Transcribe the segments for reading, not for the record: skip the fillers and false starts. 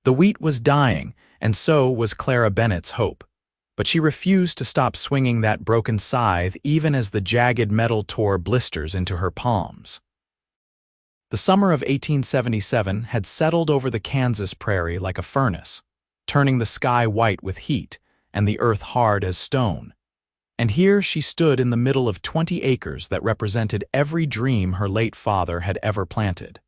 The wheat was dying, and so was Clara Bennett's hope. But she refused to stop swinging that broken scythe even as the jagged metal tore blisters into her palms. The summer of 1877 had settled over the Kansas prairie like a furnace, turning the sky white with heat and the earth hard as stone. And here she stood in the middle of 20 acres that represented every dream her late father had ever planted.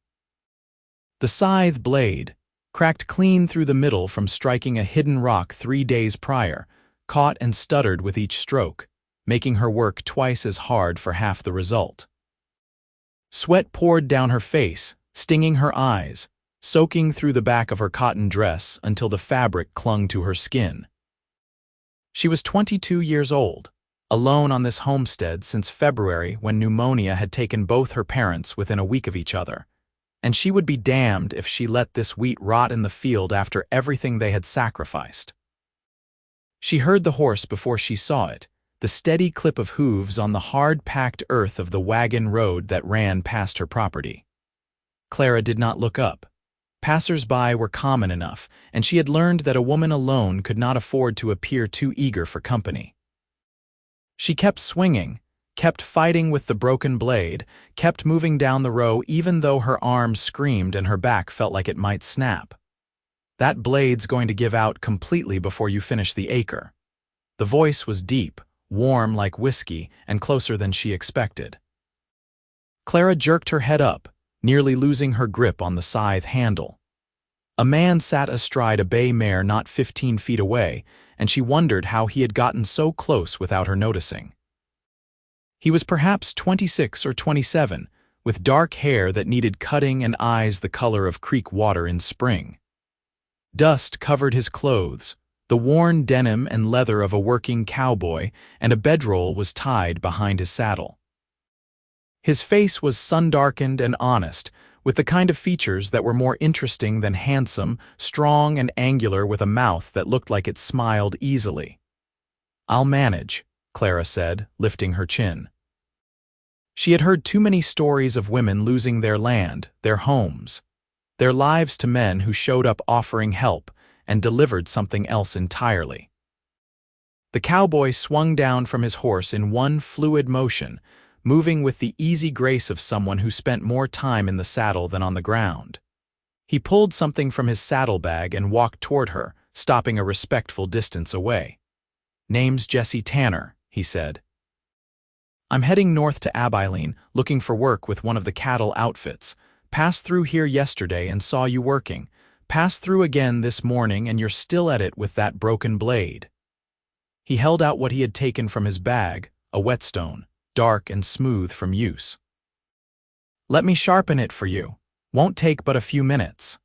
The scythe blade, cracked clean through the middle from striking a hidden rock 3 days prior, caught and stuttered with each stroke, making her work twice as hard for half the result. Sweat poured down her face, stinging her eyes, soaking through the back of her cotton dress until the fabric clung to her skin. She was 22 years old, alone on this homestead since February when pneumonia had taken both her parents within a week of each other, and she would be damned if she let this wheat rot in the field after everything they had sacrificed. She heard the horse before she saw it, the steady clip of hooves on the hard-packed earth of the wagon road that ran past her property. Clara did not look up. Passers-by were common enough, and she had learned that a woman alone could not afford to appear too eager for company. She kept swinging, kept fighting with the broken blade, kept moving down the row even though her arms screamed and her back felt like it might snap. "That blade's going to give out completely before you finish the acre." The voice was deep, warm like whiskey, and closer than she expected. Clara jerked her head up, nearly losing her grip on the scythe handle. A man sat astride a bay mare not 15 feet away, and she wondered how he had gotten so close without her noticing. He was perhaps 26 or 27, with dark hair that needed cutting and eyes the color of creek water in spring. Dust covered his clothes, the worn denim and leather of a working cowboy, and a bedroll was tied behind his saddle. His face was sun-darkened and honest, with the kind of features that were more interesting than handsome, strong and angular with a mouth that looked like it smiled easily. "I'll manage," Clara said, lifting her chin. She had heard too many stories of women losing their land, their homes, their lives to men who showed up offering help and delivered something else entirely. The cowboy swung down from his horse in one fluid motion, moving with the easy grace of someone who spent more time in the saddle than on the ground. He pulled something from his saddlebag and walked toward her, stopping a respectful distance away. "Name's Jesse Tanner," he said. "I'm heading north to Abilene, looking for work with one of the cattle outfits. Passed through here yesterday and saw you working. Passed through again this morning and you're still at it with that broken blade." He held out what he had taken from his bag, a whetstone, dark and smooth from use. "Let me sharpen it for you. Won't take but a few minutes."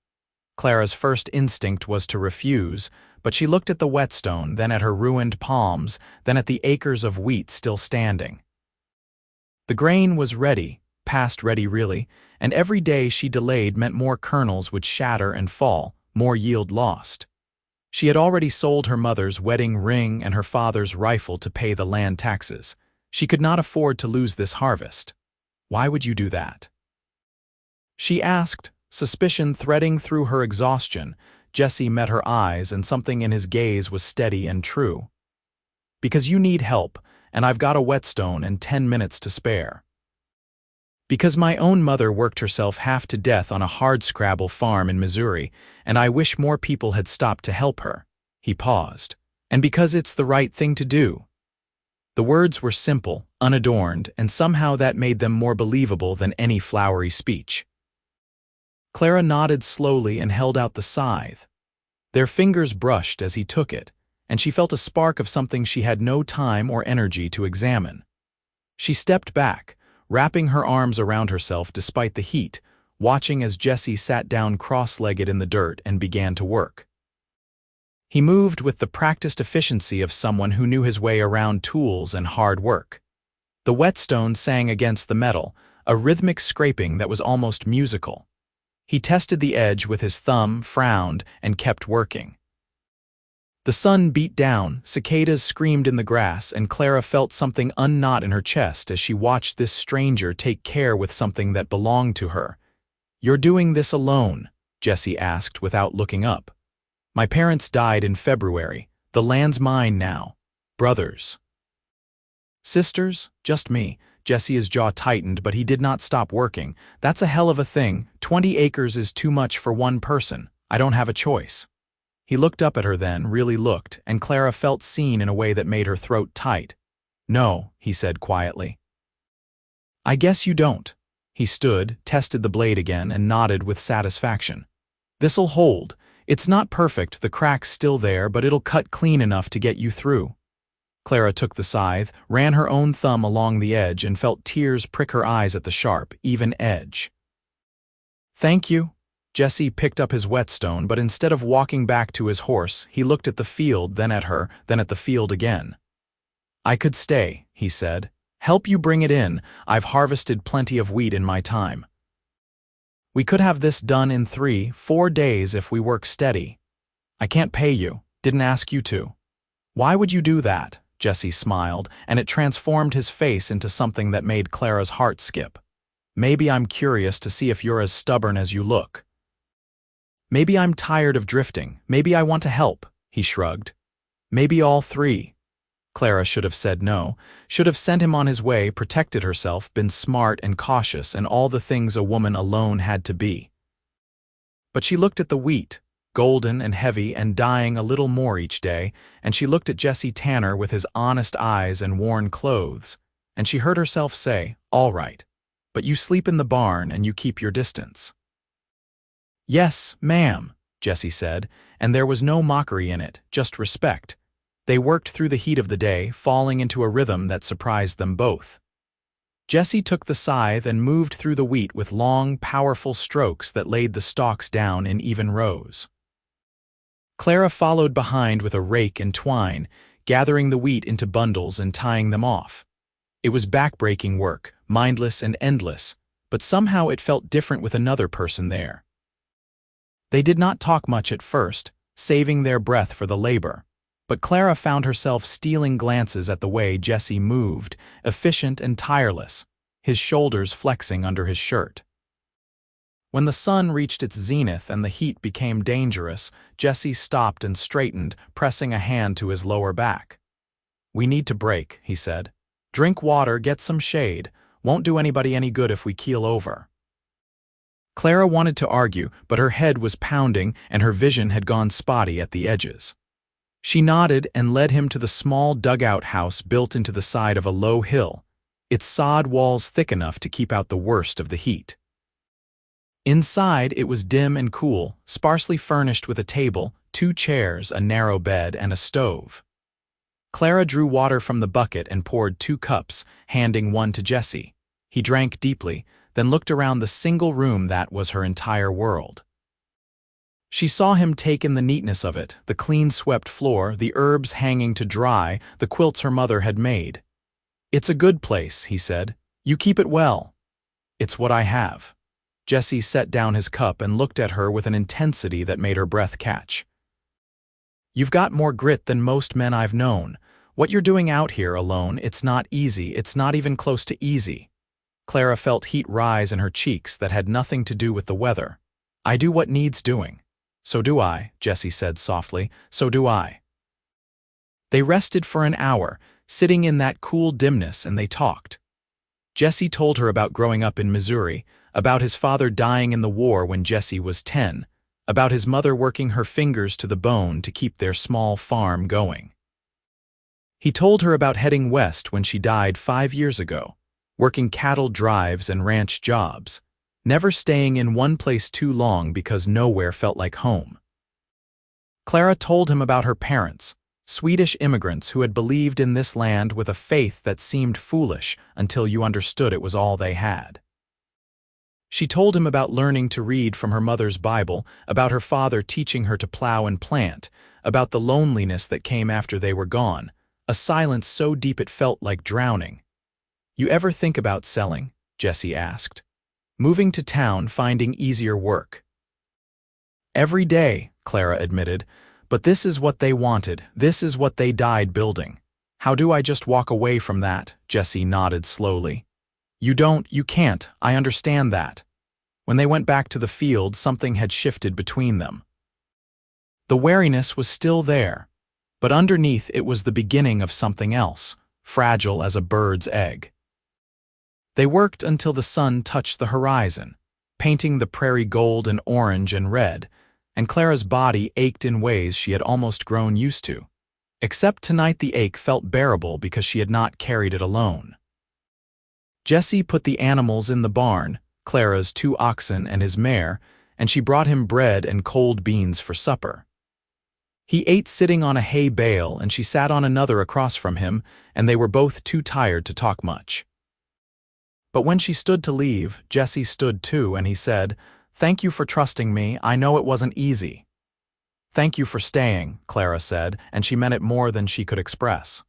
Clara's first instinct was to refuse, but she looked at the whetstone, then at her ruined palms, then at the acres of wheat still standing. The grain was ready, past ready really, and every day she delayed meant more kernels would shatter and fall, more yield lost. She had already sold her mother's wedding ring and her father's rifle to pay the land taxes. She could not afford to lose this harvest. "Why would you do that?" she asked, suspicion threading through her exhaustion. Jesse met her eyes, and something in his gaze was steady and true. "Because you need help, and I've got a whetstone and 10 minutes to spare." "Because my own mother worked herself half to death on a hardscrabble farm in Missouri, and I wish more people had stopped to help her." He paused. "And because it's the right thing to do." The words were simple, unadorned, and somehow that made them more believable than any flowery speech. Clara nodded slowly and held out the scythe. Their fingers brushed as he took it, and she felt a spark of something she had no time or energy to examine. She stepped back, wrapping her arms around herself despite the heat, watching as Jesse sat down cross-legged in the dirt and began to work. He moved with the practiced efficiency of someone who knew his way around tools and hard work. The whetstone sang against the metal, a rhythmic scraping that was almost musical. He tested the edge with his thumb, frowned, and kept working. The sun beat down, cicadas screamed in the grass, and Clara felt something unknot in her chest as she watched this stranger take care with something that belonged to her. "You're doing this alone?" Jesse asked without looking up. My parents died in February. The land's mine now. Brothers. Sisters? Just me. Jesse's jaw tightened, but he did not stop working. That's a hell of a thing. 20 acres is too much for one person. I don't have a choice. He looked up at her then, really looked, and Clara felt seen in a way that made her throat tight. No, he said quietly. I guess you don't. He stood, tested the blade again, and nodded with satisfaction. This'll hold. It's not perfect, the crack's still there, but it'll cut clean enough to get you through. Clara took the scythe, ran her own thumb along the edge, and felt tears prick her eyes at the sharp, even edge. Thank you. Jesse picked up his whetstone, but instead of walking back to his horse, he looked at the field, then at her, then at the field again. I could stay, he said. Help you bring it in. I've harvested plenty of wheat in my time. We could have this done in 3-4 days if we work steady. I can't pay you. Didn't ask you to. Why would you do that? Jesse smiled, and it transformed his face into something that made Clara's heart skip. Maybe I'm curious to see if you're as stubborn as you look. Maybe I'm tired of drifting. Maybe I want to help, he shrugged. Maybe all three. Clara should have said no, should have sent him on his way, protected herself, been smart and cautious, and all the things a woman alone had to be. But she looked at the wheat, golden and heavy and dying a little more each day, and she looked at Jesse Tanner with his honest eyes and worn clothes, and she heard herself say, all right, but you sleep in the barn and you keep your distance. Yes, ma'am, Jesse said, and there was no mockery in it, just respect. They worked through the heat of the day, falling into a rhythm that surprised them both. Jesse took the scythe and moved through the wheat with long, powerful strokes that laid the stalks down in even rows. Clara followed behind with a rake and twine, gathering the wheat into bundles and tying them off. It was back-breaking work, mindless and endless, but somehow it felt different with another person there. They did not talk much at first, saving their breath for the labor, but Clara found herself stealing glances at the way Jesse moved, efficient and tireless, his shoulders flexing under his shirt. When the sun reached its zenith and the heat became dangerous, Jesse stopped and straightened, pressing a hand to his lower back. We need to break, he said. Drink water, get some shade. Won't do anybody any good if we keel over. Clara wanted to argue, but her head was pounding and her vision had gone spotty at the edges. She nodded and led him to the small dugout house built into the side of a low hill, its sod walls thick enough to keep out the worst of the heat. Inside, it was dim and cool, sparsely furnished with a table, 2 chairs, a narrow bed, and a stove. Clara drew water from the bucket and poured 2 cups, handing one to Jesse. He drank deeply, then looked around the single room that was her entire world. She saw him take in the neatness of it, the clean-swept floor, the herbs hanging to dry, the quilts her mother had made. It's a good place, he said. You keep it well. It's what I have. Jesse set down his cup and looked at her with an intensity that made her breath catch. You've got more grit than most men I've known. What you're doing out here alone, it's not easy, it's not even close to easy. Clara felt heat rise in her cheeks that had nothing to do with the weather. I do what needs doing. So do I, Jesse said softly, so do I. They rested for an hour, sitting in that cool dimness, and they talked. Jesse told her about growing up in Missouri, about his father dying in the war when Jesse was 10, about his mother working her fingers to the bone to keep their small farm going. He told her about heading west when she died 5 years ago, working cattle drives and ranch jobs, never staying in one place too long because nowhere felt like home. Clara told him about her parents, Swedish immigrants who had believed in this land with a faith that seemed foolish until you understood it was all they had. She told him about learning to read from her mother's Bible, about her father teaching her to plow and plant, about the loneliness that came after they were gone, a silence so deep it felt like drowning. You ever think about selling? Jesse asked. Moving to town, finding easier work. Every day, Clara admitted, but this is what they wanted, this is what they died building. How do I just walk away from that? Jesse nodded slowly. You can't, I understand that. When they went back to the field, something had shifted between them. The wariness was still there, but underneath it was the beginning of something else, fragile as a bird's egg. They worked until the sun touched the horizon, painting the prairie gold and orange and red, and Clara's body ached in ways she had almost grown used to. Except tonight the ache felt bearable because she had not carried it alone. Jesse put the animals in the barn, Clara's 2 oxen and his mare, and she brought him bread and cold beans for supper. He ate sitting on a hay bale and she sat on another across from him, and they were both too tired to talk much. But when she stood to leave, Jesse stood too, and he said, "Thank you for trusting me. I know it wasn't easy." "Thank you for staying," Clara said, and she meant it more than she could express.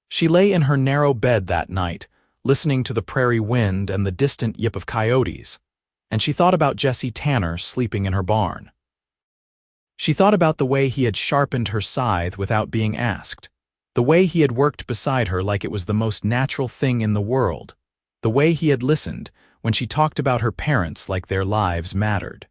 She lay in her narrow bed that night, listening to the prairie wind and the distant yip of coyotes, and she thought about Jesse Tanner sleeping in her barn. She thought about the way he had sharpened her scythe without being asked, the way he had worked beside her like it was the most natural thing in the world, the way he had listened when she talked about her parents like their lives mattered.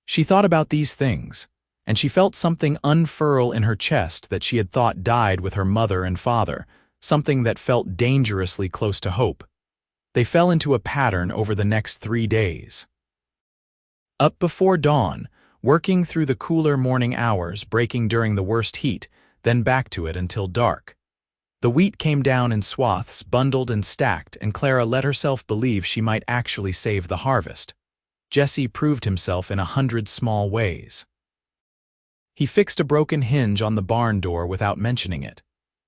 She thought about these things, and she felt something unfurl in her chest that she had thought died with her mother and father, something that felt dangerously close to hope. They fell into a pattern over the next 3 days. Up before dawn, working through the cooler morning hours, breaking during the worst heat, then back to it until dark. The wheat came down in swaths, bundled and stacked, and Clara let herself believe she might actually save the harvest. Jesse proved himself in 100 small ways. He fixed a broken hinge on the barn door without mentioning it.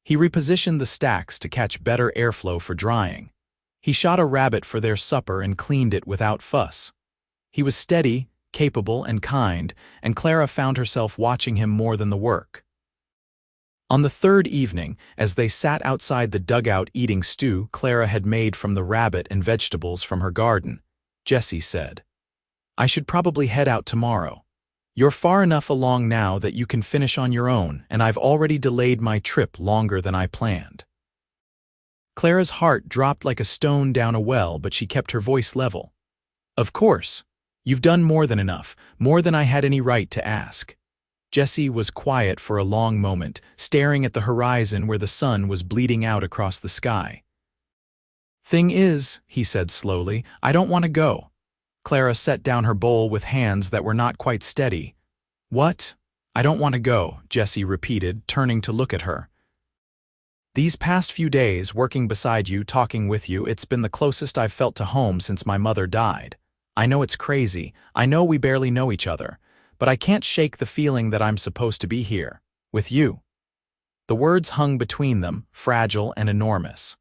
He repositioned the stacks to catch better airflow for drying. He shot a rabbit for their supper and cleaned it without fuss. He was steady, capable, and kind, and Clara found herself watching him more than the work. On the 3rd evening, as they sat outside the dugout eating stew Clara had made from the rabbit and vegetables from her garden, Jesse said, "I should probably head out tomorrow. You're far enough along now that you can finish on your own, and I've already delayed my trip longer than I planned." Clara's heart dropped like a stone down a well, but she kept her voice level. "Of course. You've done more than enough, more than I had any right to ask." Jesse was quiet for a long moment, staring at the horizon where the sun was bleeding out across the sky. "Thing is," he said slowly, "I don't want to go." Clara set down her bowl with hands that were not quite steady. "What? I don't want to go," Jesse repeated, turning to look at her. "These past few days, working beside you, talking with you, it's been the closest I've felt to home since my mother died. I know it's crazy. I know we barely know each other. But I can't shake the feeling that I'm supposed to be here, with you." The words hung between them, fragile and enormous.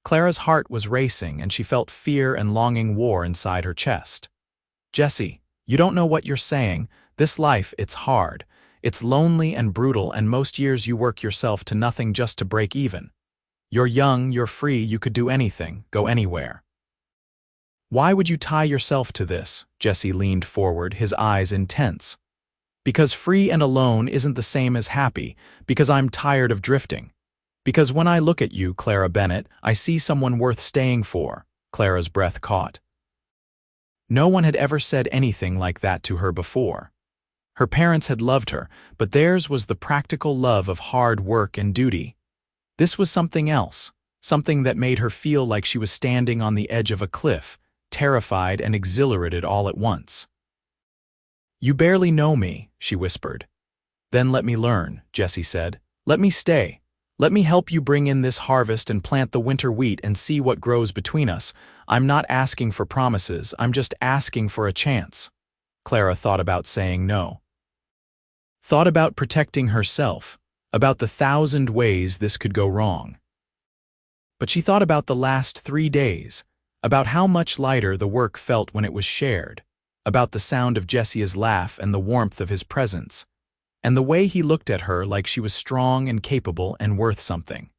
Clara's heart was racing, and she felt fear and longing war inside her chest. "Jesse, you don't know what you're saying. This life, it's hard. It's lonely and brutal, and most years you work yourself to nothing just to break even. You're young, you're free, you could do anything, go anywhere. Why would you tie yourself to this?" Jesse leaned forward, his eyes intense. "Because free and alone isn't the same as happy, because I'm tired of drifting. Because when I look at you, Clara Bennett, I see someone worth staying for." Clara's breath caught. No one had ever said anything like that to her before. Her parents had loved her, but theirs was the practical love of hard work and duty. This was something else, something that made her feel like she was standing on the edge of a cliff, terrified and exhilarated all at once. "You barely know me," she whispered. "Then let me learn," Jesse said. "Let me stay. Let me help you bring in this harvest and plant the winter wheat and see what grows between us. I'm not asking for promises, I'm just asking for a chance." Clara thought about saying no. Thought about protecting herself, about the 1,000 ways this could go wrong. But she thought about the last 3 days, about how much lighter the work felt when it was shared, about the sound of Jesse's laugh and the warmth of his presence, and the way he looked at her like she was strong and capable and worth something.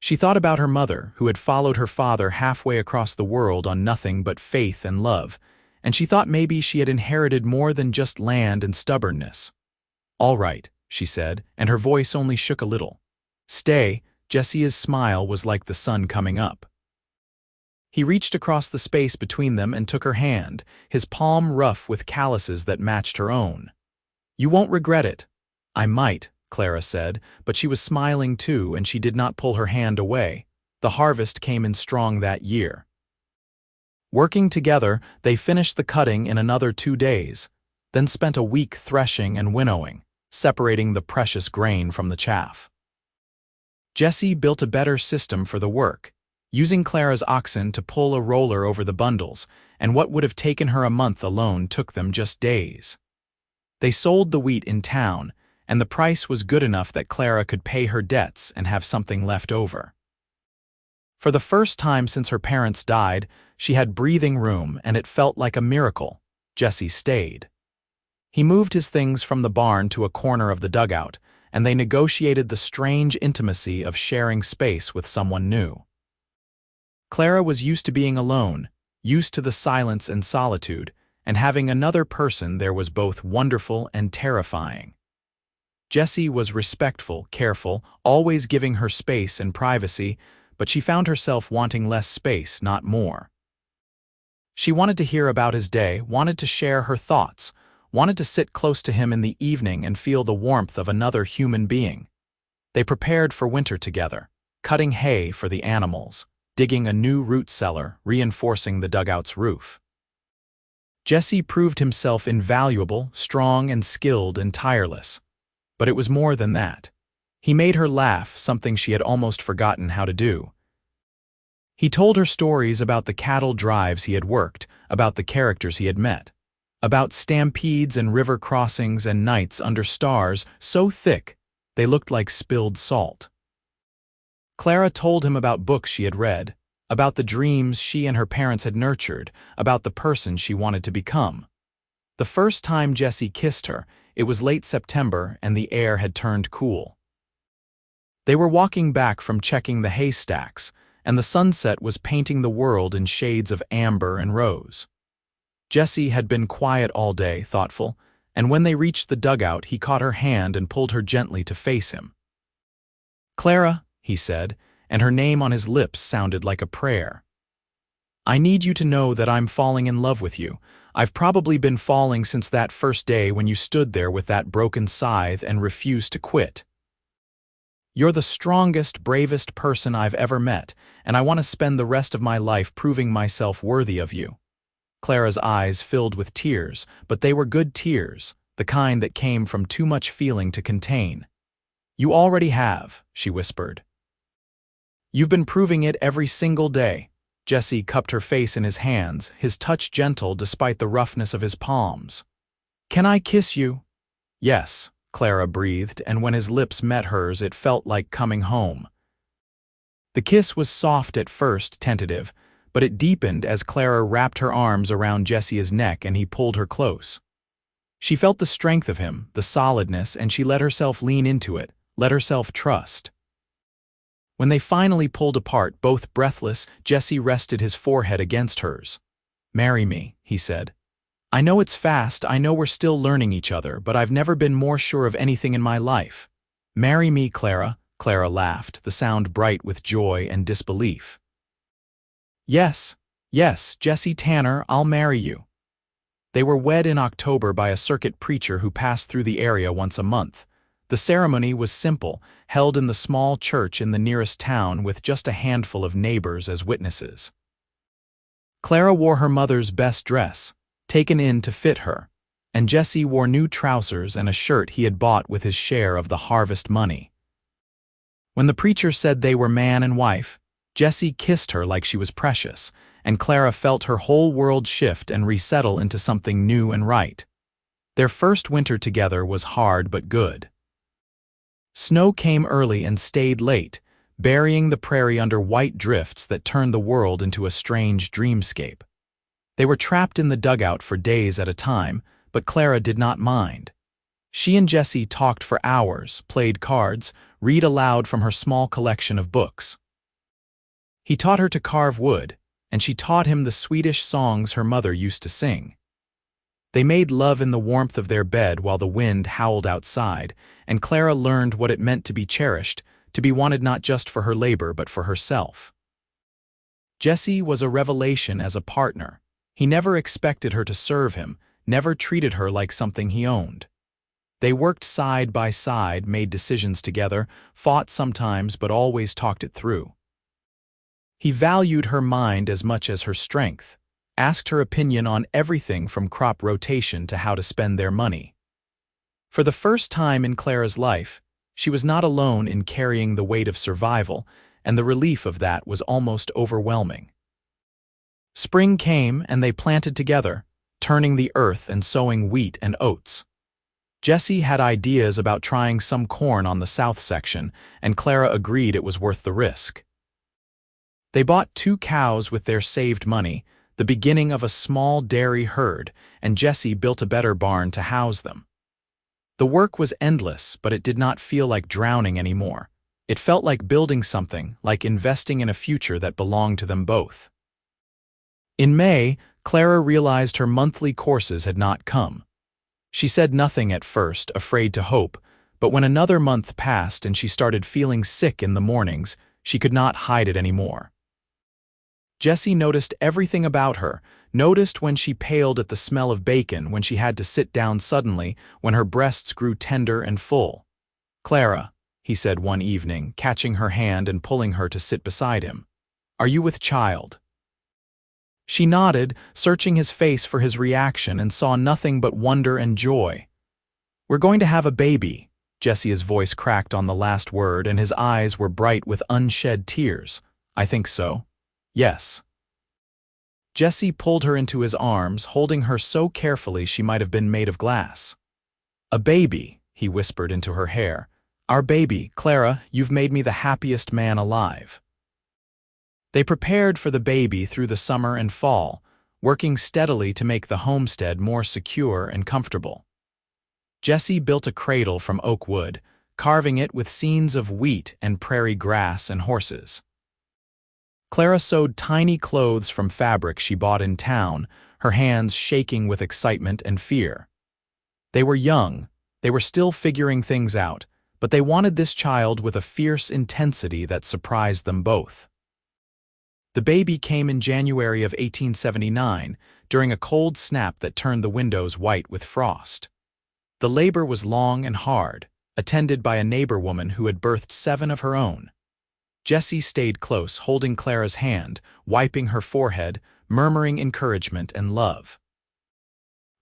She thought about her mother, who had followed her father halfway across the world on nothing but faith and love, and she thought maybe she had inherited more than just land and stubbornness. "All right," she said, and her voice only shook a little. "Stay." Jesse's smile was like the sun coming up. He reached across the space between them and took her hand, his palm rough with calluses that matched her own. "You won't regret it." "I might," Clara said, but she was smiling too, and she did not pull her hand away. The harvest came in strong that year. Working together, they finished the cutting in another 2 days, then spent a week threshing and winnowing, separating the precious grain from the chaff. Jessie built a better system for the work, using Clara's oxen to pull a roller over the bundles, and what would have taken her a month alone took them just days. They sold the wheat in town, and the price was good enough that Clara could pay her debts and have something left over. For the first time since her parents died, she had breathing room, and it felt like a miracle. Jessie stayed. He moved his things from the barn to a corner of the dugout, and they negotiated the strange intimacy of sharing space with someone new. Clara was used to being alone, used to the silence and solitude, and having another person there was both wonderful and terrifying. Jessie was respectful, careful, always giving her space and privacy, but she found herself wanting less space, not more. She wanted to hear about his day, wanted to share her thoughts, wanted to sit close to him in the evening and feel the warmth of another human being. They prepared for winter together, cutting hay for the animals, digging a new root cellar, reinforcing the dugout's roof. Jessie proved himself invaluable, strong and skilled and tireless. But it was more than that. He made her laugh, something she had almost forgotten how to do. He told her stories about the cattle drives he had worked, about the characters he had met, about stampedes and river crossings and nights under stars so thick they looked like spilled salt. Clara told him about books she had read, about the dreams she and her parents had nurtured, about the person she wanted to become. The first time Jessie kissed her, it was late September and the air had turned cool. They were walking back from checking the haystacks, and the sunset was painting the world in shades of amber and rose. Jessie had been quiet all day, thoughtful, and when they reached the dugout he caught her hand and pulled her gently to face him. "Clara," he said, and her name on his lips sounded like a prayer. "I need you to know that I'm falling in love with you. I've probably been falling since that first day when you stood there with that broken scythe and refused to quit. You're the strongest, bravest person I've ever met, and I want to spend the rest of my life proving myself worthy of you." Clara's eyes filled with tears, but they were good tears, the kind that came from too much feeling to contain. "You already have," she whispered. "You've been proving it every single day." Jessie cupped her face in his hands, his touch gentle despite the roughness of his palms. "Can I kiss you?" "Yes," Clara breathed, and when his lips met hers it felt like coming home. The kiss was soft at first, tentative, but it deepened as Clara wrapped her arms around Jessie's neck and he pulled her close. She felt the strength of him, the solidness, and she let herself lean into it, let herself trust. When they finally pulled apart, both breathless, Jessie rested his forehead against hers. "Marry me," he said. "I know it's fast, I know we're still learning each other, but I've never been more sure of anything in my life. Marry me, Clara." Clara laughed, the sound bright with joy and disbelief. "Yes, yes, Jessie Tanner, I'll marry you." They were wed in October by a circuit preacher who passed through the area once a month. The ceremony was simple, held in the small church in the nearest town with just a handful of neighbors as witnesses. Clara wore her mother's best dress, taken in to fit her, and Jessie wore new trousers and a shirt he had bought with his share of the harvest money. When the preacher said they were man and wife, Jessie kissed her like she was precious, and Clara felt her whole world shift and resettle into something new and right. Their first winter together was hard but good. Snow came early and stayed late, burying the prairie under white drifts that turned the world into a strange dreamscape. They were trapped in the dugout for days at a time, but Clara did not mind. She and Jessie talked for hours, played cards, read aloud from her small collection of books. He taught her to carve wood, and she taught him the Swedish songs her mother used to sing. They made love in the warmth of their bed while the wind howled outside, and Clara learned what it meant to be cherished, to be wanted not just for her labor but for herself. Jesse was a revelation as a partner. He never expected her to serve him, never treated her like something he owned. They worked side by side, made decisions together, fought sometimes but always talked it through. He valued her mind as much as her strength, asked her opinion on everything from crop rotation to how to spend their money. For the first time in Clara's life, she was not alone in carrying the weight of survival, and the relief of that was almost overwhelming. Spring came and they planted together, turning the earth and sowing wheat and oats. Jesse had ideas about trying some corn on the south section, and Clara agreed it was worth the risk. They bought 2 cows with their saved money, the beginning of a small dairy herd, and Jesse built a better barn to house them. The work was endless, but it did not feel like drowning anymore. It felt like building something, like investing in a future that belonged to them both. In May, Clara realized her monthly courses had not come. She said nothing at first, afraid to hope, but when another month passed and she started feeling sick in the mornings, she could not hide it anymore. Jesse noticed everything about her, noticed when she paled at the smell of bacon, when she had to sit down suddenly, when her breasts grew tender and full. "Clara," he said one evening, catching her hand and pulling her to sit beside him, "are you with child?" She nodded, searching his face for his reaction, and saw nothing but wonder and joy. "We're going to have a baby." Jesse's voice cracked on the last word, and his eyes were bright with unshed tears. "I think so. Yes." Jesse pulled her into his arms, holding her so carefully she might have been made of glass. "A baby," he whispered into her hair. "Our baby, Clara, you've made me the happiest man alive." They prepared for the baby through the summer and fall, working steadily to make the homestead more secure and comfortable. Jesse built a cradle from oak wood, carving it with scenes of wheat and prairie grass and horses. Clara sewed tiny clothes from fabric she bought in town, her hands shaking with excitement and fear. They were young, they were still figuring things out, but they wanted this child with a fierce intensity that surprised them both. The baby came in January of 1879, during a cold snap that turned the windows white with frost. The labor was long and hard, attended by a neighbor woman who had birthed 7 of her own. Jesse stayed close, holding Clara's hand, wiping her forehead, murmuring encouragement and love.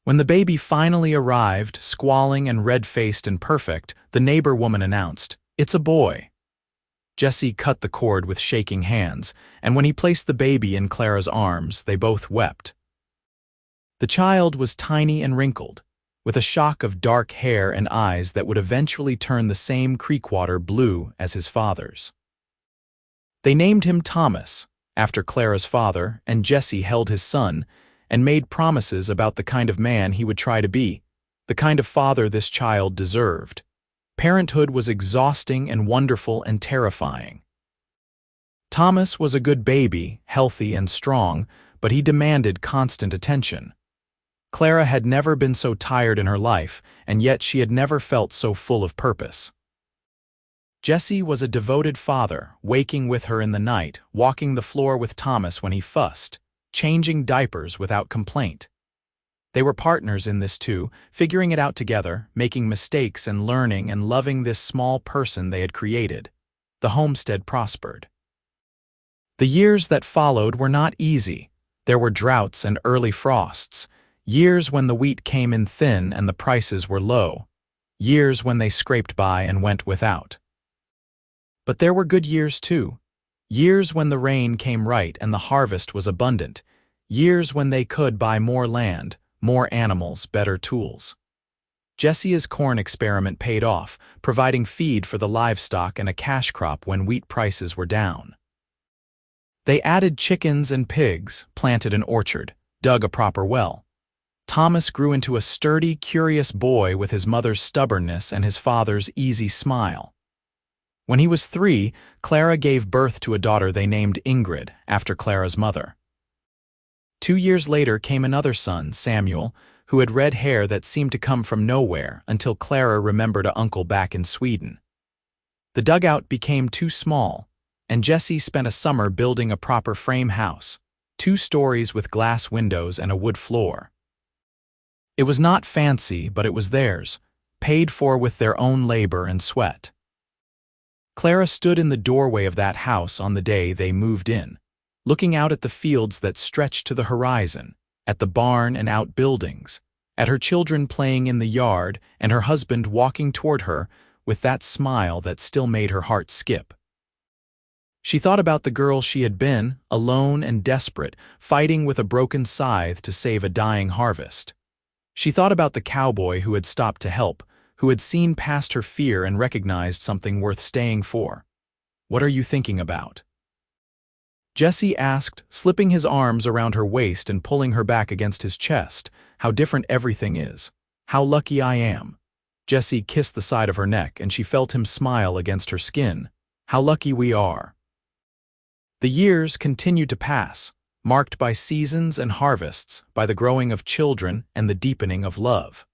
When the baby finally arrived, squalling and red-faced and perfect, the neighbor woman announced, "It's a boy." Jesse cut the cord with shaking hands, and when he placed the baby in Clara's arms, they both wept. The child was tiny and wrinkled, with a shock of dark hair and eyes that would eventually turn the same creek water blue as his father's. They named him Thomas, after Clara's father, and Jesse held his son, and made promises about the kind of man he would try to be, the kind of father this child deserved. Parenthood was exhausting and wonderful and terrifying. Thomas was a good baby, healthy and strong, but he demanded constant attention. Clara had never been so tired in her life, and yet she had never felt so full of purpose. Jesse was a devoted father, waking with her in the night, walking the floor with Thomas when he fussed, changing diapers without complaint. They were partners in this too, figuring it out together, making mistakes and learning and loving this small person they had created. The homestead prospered. The years that followed were not easy. There were droughts and early frosts, years when the wheat came in thin and the prices were low, years when they scraped by and went without. But there were good years too, years when the rain came right and the harvest was abundant, years when they could buy more land, more animals, better tools. Jesse's corn experiment paid off, providing feed for the livestock and a cash crop when wheat prices were down. They added chickens and pigs, planted an orchard, dug a proper well. Thomas grew into a sturdy, curious boy with his mother's stubbornness and his father's easy smile. When he was 3, Clara gave birth to a daughter they named Ingrid, after Clara's mother. 2 years later came another son, Samuel, who had red hair that seemed to come from nowhere until Clara remembered an uncle back in Sweden. The dugout became too small. and Jesse spent a summer building a proper frame house, 2 stories with glass windows and a wood floor. It was not fancy, but it was theirs, paid for with their own labor and sweat. Clara stood in the doorway of that house on the day they moved in, looking out at the fields that stretched to the horizon, at the barn and outbuildings, at her children playing in the yard and her husband walking toward her with that smile that still made her heart skip. She thought about the girl she had been, alone and desperate, fighting with a broken scythe to save a dying harvest. She thought about the cowboy who had stopped to help, who had seen past her fear and recognized something worth staying for. "What are you thinking about?" Jesse asked, slipping his arms around her waist and pulling her back against his chest. "How different everything is. How lucky I am." Jesse kissed the side of her neck and she felt him smile against her skin. "How lucky we are." The years continued to pass, marked by seasons and harvests, by the growing of children and the deepening of love.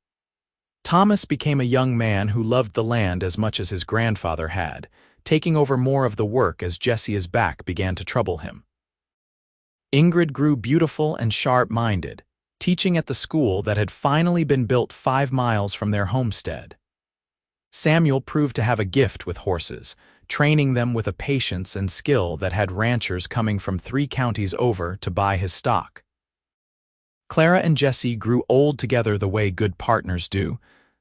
Thomas became a young man who loved the land as much as his grandfather had, taking over more of the work as Jesse's back began to trouble him. Ingrid grew beautiful and sharp-minded, teaching at the school that had finally been built 5 miles from their homestead. Samuel proved to have a gift with horses, training them with a patience and skill that had ranchers coming from 3 counties over to buy his stock. Clara and Jesse grew old together the way good partners do,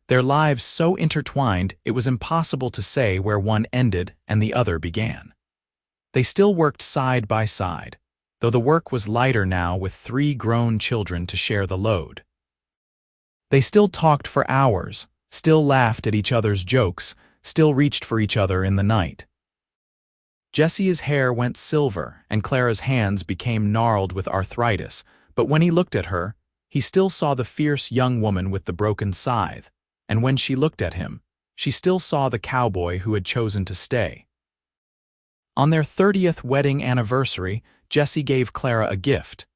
their lives so intertwined it was impossible to say where one ended and the other began. They still worked side by side, though the work was lighter now with 3 grown children to share the load. They still talked for hours, still laughed at each other's jokes, still reached for each other in the night. Jesse's hair went silver and Clara's hands became gnarled with arthritis, but when he looked at her, he still saw the fierce young woman with the broken scythe, and when she looked at him, she still saw the cowboy who had chosen to stay. On their 30th wedding anniversary, Jesse gave Clara a gift.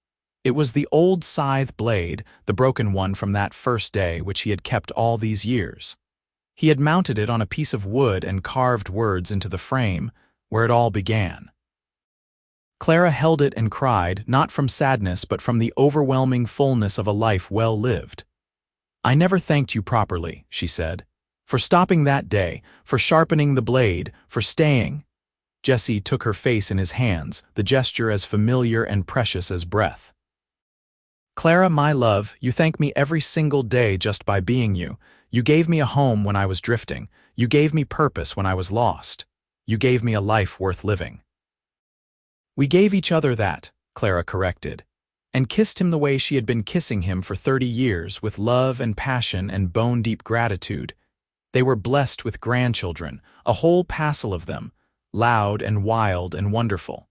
It was the old scythe blade, the broken one from that first day which he had kept all these years. He had mounted it on a piece of wood and carved words into the frame, where it all began. Clara held it and cried, not from sadness but from the overwhelming fullness of a life well lived. "I never thanked you properly," she said, "for stopping that day, for sharpening the blade, for staying." Jesse took her face in his hands, the gesture as familiar and precious as breath. "Clara, my love, you thank me every single day just by being you. You gave me a home when I was drifting. You gave me purpose when I was lost. You gave me a life worth living." "We gave each other that," Clara corrected, and kissed him the way she had been kissing him for 30 years, with love and passion and bone-deep gratitude. They were blessed with grandchildren, a whole passel of them, loud and wild and wonderful.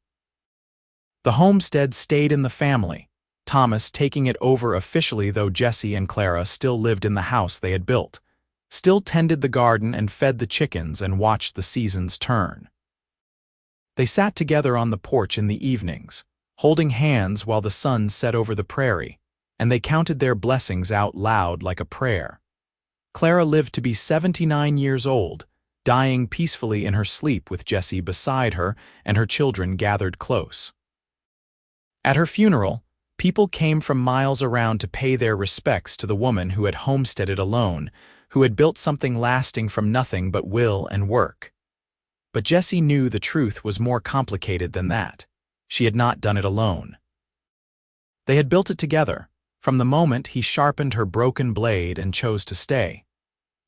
The homestead stayed in the family, Thomas taking it over officially, though Jesse and Clara still lived in the house they had built, still tended the garden and fed the chickens and watched the seasons turn. They sat together on the porch in the evenings, holding hands while the sun set over the prairie, and they counted their blessings out loud like a prayer. Clara lived to be 79 years old, dying peacefully in her sleep with Jesse beside her and her children gathered close. At her funeral, people came from miles around to pay their respects to the woman who had homesteaded alone, who had built something lasting from nothing but will and work. But Jesse knew the truth was more complicated than that. She had not done it alone. They had built it together, from the moment he sharpened her broken blade and chose to stay.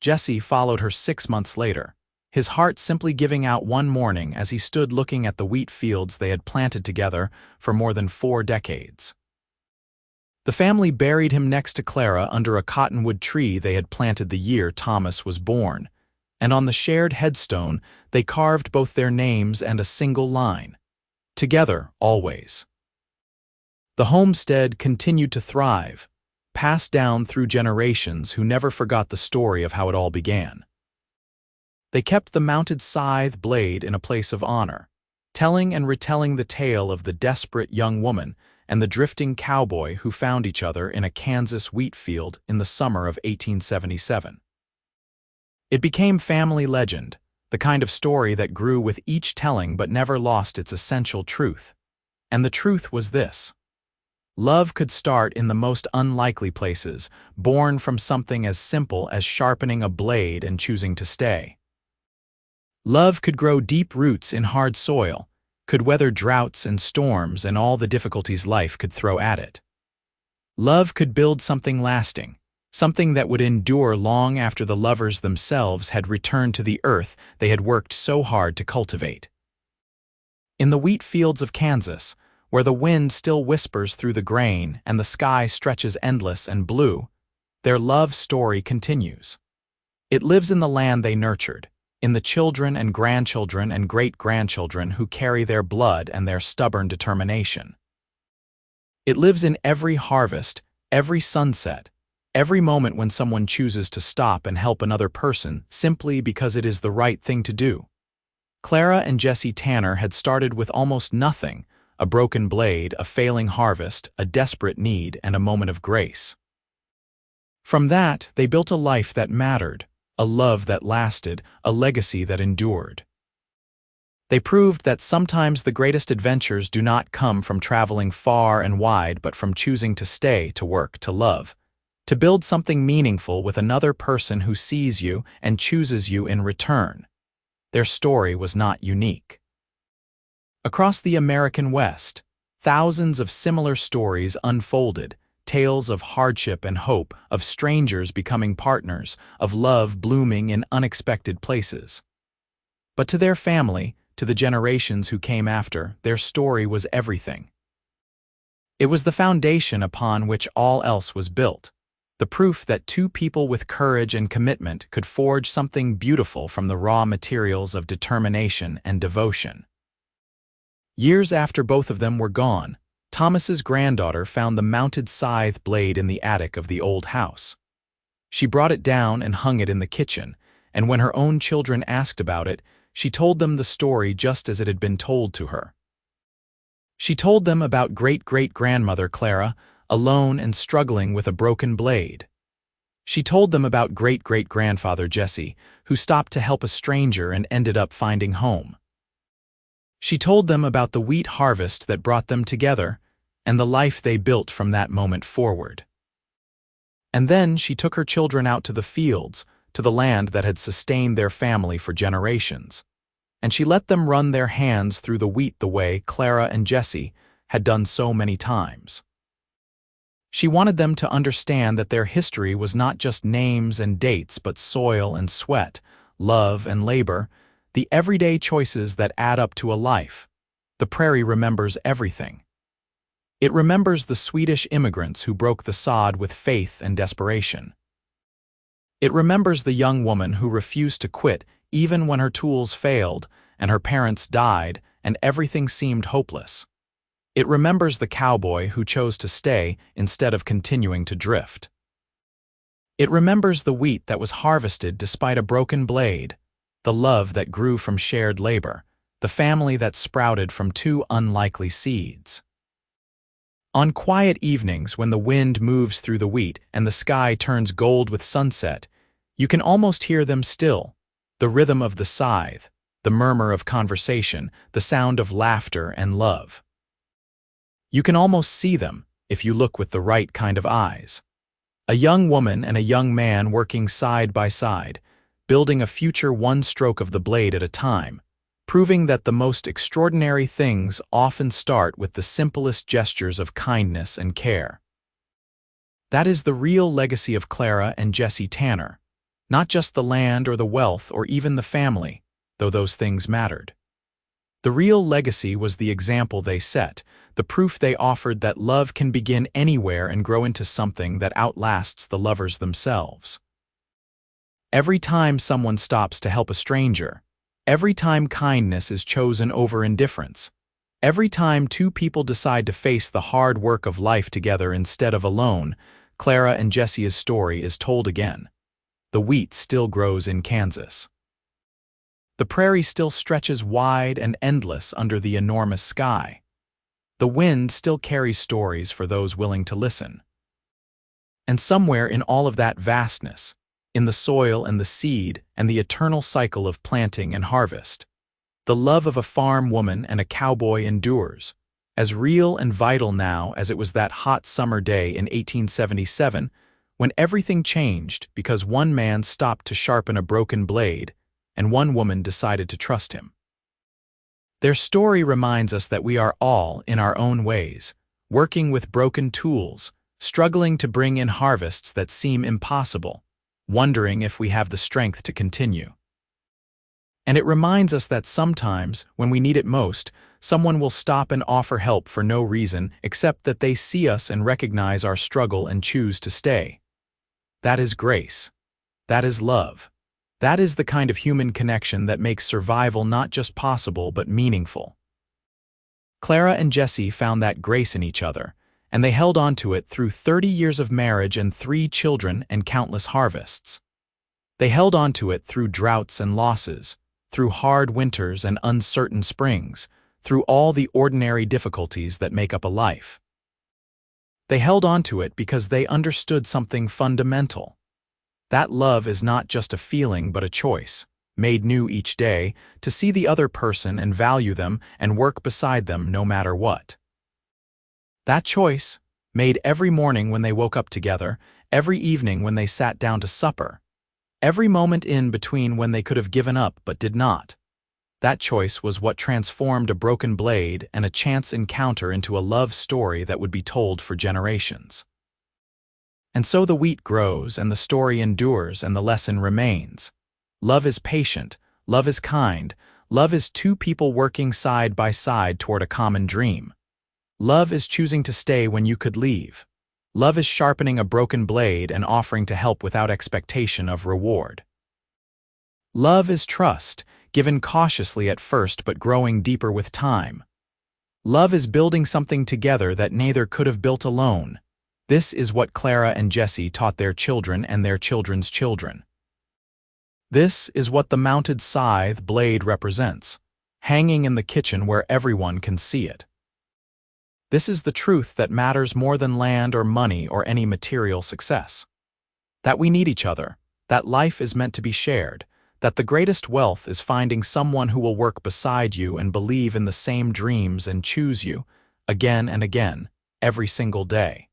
Jesse followed her 6 months later, his heart simply giving out one morning as he stood looking at the wheat fields they had planted together for more than 4 decades. The family buried him next to Clara under a cottonwood tree they had planted the year Thomas was born, and on the shared headstone they carved both their names and a single line: "Together, always." The homestead continued to thrive, passed down through generations who never forgot the story of how it all began. They kept the mounted scythe blade in a place of honor, telling and retelling the tale of the desperate young woman and the drifting cowboy who found each other in a Kansas wheat field in the summer of 1877. It became family legend, the kind of story that grew with each telling but never lost its essential truth. And the truth was this: love could start in the most unlikely places, born from something as simple as sharpening a blade and choosing to stay. Love could grow deep roots in hard soil, could weather droughts and storms and all the difficulties life could throw at it. Love could build something lasting, something that would endure long after the lovers themselves had returned to the earth they had worked so hard to cultivate. In the wheat fields of Kansas, where the wind still whispers through the grain and the sky stretches endless and blue, their love story continues. It lives in the land they nurtured, in the children and grandchildren and great-grandchildren who carry their blood and their stubborn determination. It lives in every harvest, every sunset, every moment when someone chooses to stop and help another person simply because it is the right thing to do. Clara and Jesse Tanner had started with almost nothing: a broken blade, a failing harvest, a desperate need, and a moment of grace. From that, they built a life that mattered, a love that lasted, a legacy that endured. They proved that sometimes the greatest adventures do not come from traveling far and wide but from choosing to stay, to work, to love, to build something meaningful with another person who sees you and chooses you in return. Their story was not unique. Across the American West, thousands of similar stories unfolded, tales of hardship and hope, of strangers becoming partners, of love blooming in unexpected places. But to their family, to the generations who came after, their story was everything. It was the foundation upon which all else was built, the proof that two people with courage and commitment could forge something beautiful from the raw materials of determination and devotion. Years after both of them were gone, Thomas's granddaughter found the mounted scythe blade in the attic of the old house. She brought it down and hung it in the kitchen, and when her own children asked about it, she told them the story just as it had been told to her. She told them about great-great-grandmother Clara, alone and struggling with a broken blade. She told them about great-great-grandfather Jesse, who stopped to help a stranger and ended up finding home. She told them about the wheat harvest that brought them together, and the life they built from that moment forward. And then she took her children out to the fields, to the land that had sustained their family for generations, and she let them run their hands through the wheat the way Clara and Jesse had done so many times. She wanted them to understand that their history was not just names and dates but soil and sweat, love and labor, the everyday choices that add up to a life. The prairie remembers everything. It remembers the Swedish immigrants who broke the sod with faith and desperation. It remembers the young woman who refused to quit even when her tools failed and her parents died and everything seemed hopeless. It remembers the cowboy who chose to stay instead of continuing to drift. It remembers the wheat that was harvested despite a broken blade, the love that grew from shared labor, the family that sprouted from two unlikely seeds. On quiet evenings when the wind moves through the wheat and the sky turns gold with sunset, you can almost hear them still, the rhythm of the scythe, the murmur of conversation, the sound of laughter and love. You can almost see them if you look with the right kind of eyes. A young woman and a young man working side by side, building a future one stroke of the blade at a time, proving that the most extraordinary things often start with the simplest gestures of kindness and care. That is the real legacy of Clara and Jesse Tanner, not just the land or the wealth or even the family, though those things mattered. The real legacy was the example they set, the proof they offered that love can begin anywhere and grow into something that outlasts the lovers themselves. Every time someone stops to help a stranger, every time kindness is chosen over indifference, every time two people decide to face the hard work of life together instead of alone, Clara and Jesse's story is told again. The wheat still grows in Kansas. The prairie still stretches wide and endless under the enormous sky. The wind still carries stories for those willing to listen. And somewhere in all of that vastness, in the soil and the seed and the eternal cycle of planting and harvest. The love of a farm woman and a cowboy endures, as real and vital now as it was that hot summer day in 1877, when everything changed because one man stopped to sharpen a broken blade and one woman decided to trust him. Their story reminds us that we are all, in our own ways, working with broken tools, struggling to bring in harvests that seem impossible, wondering if we have the strength to continue. And it reminds us that sometimes, when we need it most, someone will stop and offer help for no reason except that they see us and recognize our struggle and choose to stay. That is grace. That is love. That is the kind of human connection that makes survival not just possible but meaningful. Clara and Jesse found that grace in each other, and they held on to it through 30 years of marriage and 3 children and countless harvests. They held on to it through droughts and losses, through hard winters and uncertain springs, through all the ordinary difficulties that make up a life. They held on to it because they understood something fundamental. That love is not just a feeling but a choice, made new each day, to see the other person and value them and work beside them no matter what. That choice, made every morning when they woke up together, every evening when they sat down to supper, every moment in between when they could have given up but did not. That choice was what transformed a broken blade and a chance encounter into a love story that would be told for generations. And so the wheat grows and the story endures and the lesson remains. Love is patient, love is kind, love is 2 people working side by side toward a common dream. Love is choosing to stay when you could leave. Love is sharpening a broken blade and offering to help without expectation of reward. Love is trust, given cautiously at first but growing deeper with time. Love is building something together that neither could have built alone. This is what Clara and Jesse taught their children and their children's children. This is what the mounted scythe blade represents, hanging in the kitchen where everyone can see it. This is the truth that matters more than land or money or any material success. That we need each other, that life is meant to be shared, that the greatest wealth is finding someone who will work beside you and believe in the same dreams and choose you, again and again, every single day.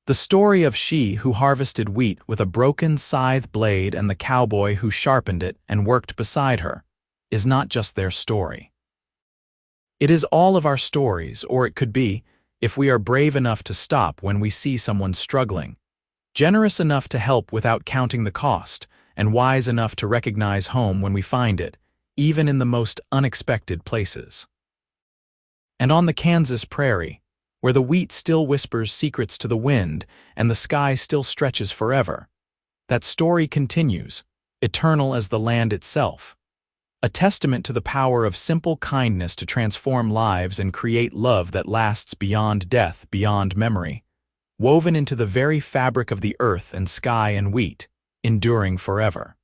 The story of she who harvested wheat with a broken scythe blade and the cowboy who sharpened it and worked beside her is not just their story. It is all of our stories, or it could be, if we are brave enough to stop when we see someone struggling, generous enough to help without counting the cost, and wise enough to recognize home when we find it, even in the most unexpected places. And on the Kansas prairie, where the wheat still whispers secrets to the wind and the sky still stretches forever, that story continues, eternal as the land itself, a testament to the power of simple kindness to transform lives and create love that lasts beyond death, beyond memory, woven into the very fabric of the earth and sky and wheat, enduring forever.